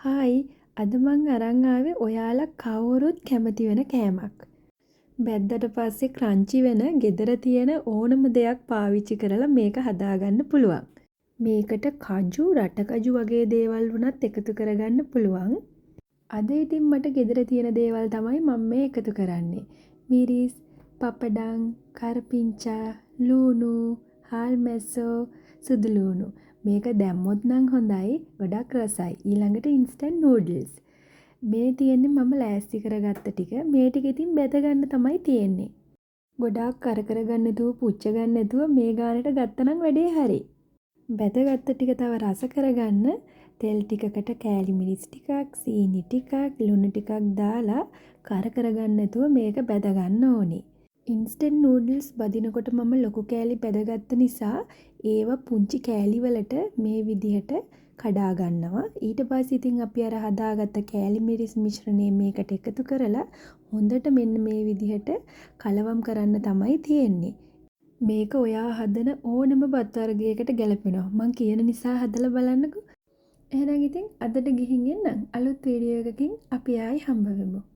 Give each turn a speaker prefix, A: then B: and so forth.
A: Hi අද මං අරන් ආවේ ඔයාලා කවුරුත් කැමති වෙන කෑමක්. බැද්දට පස්සේ ක්‍රන්චි වෙන ගෙදර තියෙන ඕනම දෙයක් පාවිච්චි කරලා මේක හදාගන්න පුළුවන්. මේකට කජු රටකජු වගේ දේවල් වුණත් එකතු කරගන්න පුළුවන්. අද ඉතින් මට ගෙදර තියෙන දේවල් තමයි මම මේ එකතු කරන්නේ. මිරිස්, පපඩම්, කරපිංචා, ලූණු, හාල් මැස්සෝ, සුදු ලූණු. මේක දැම්මොත් නම් හොඳයි. ගොඩක් රසයි. ඊළඟට ඉන්ස්ටන්ට් නූඩල්ස්. මේ තියෙන්නේ මම ලෑස්ති කරගත්ත ටික. මේ ටික ඉතින් බෙද ගන්න තමයි තියෙන්නේ. ගොඩාක් කර ගන්න නැතුව පුච්ච ගන්න නැතුව මේ ගානට ගත්තනම් වැඩේ හරි. බෙදගත්ත ටික තව රස කරගන්න තෙල් ටිකකට කෑලි මිරිස් ටිකක්, සීනි ටිකක්, ලුණු ටිකක් දාලා කර කරගන්න නැතුව මේක බෙද ගන්න ඕනේ. ඉන්ස්ටන්ට් නූඩල්ස් බදිනකොට මම ලොකු කෑලි බෙදගත්ත නිසා ඒවා පුංචි කෑලි වලට මේ විදිහට කඩා ගන්නවා. ඊට පස්සේ ඉතින් අපි අර හදාගත්ත කෑලි මිරිස් මිශ්‍රණය මේකට එකතු කරලා හොඳට මෙන්න මේ විදිහට කලවම් කරන්න තමයි තියෙන්නේ. මේක ඔයා හදන ඕනම බත් වර්ගයකට ගැලපෙනවා. මං කියන නිසා හදලා බලන්නකෝ. එහෙනම් ඉතින් අදට ගිහින් එන්නම්. අලුත් වීඩියෝ එකකින් අපි ආයි හම්බ වෙමු.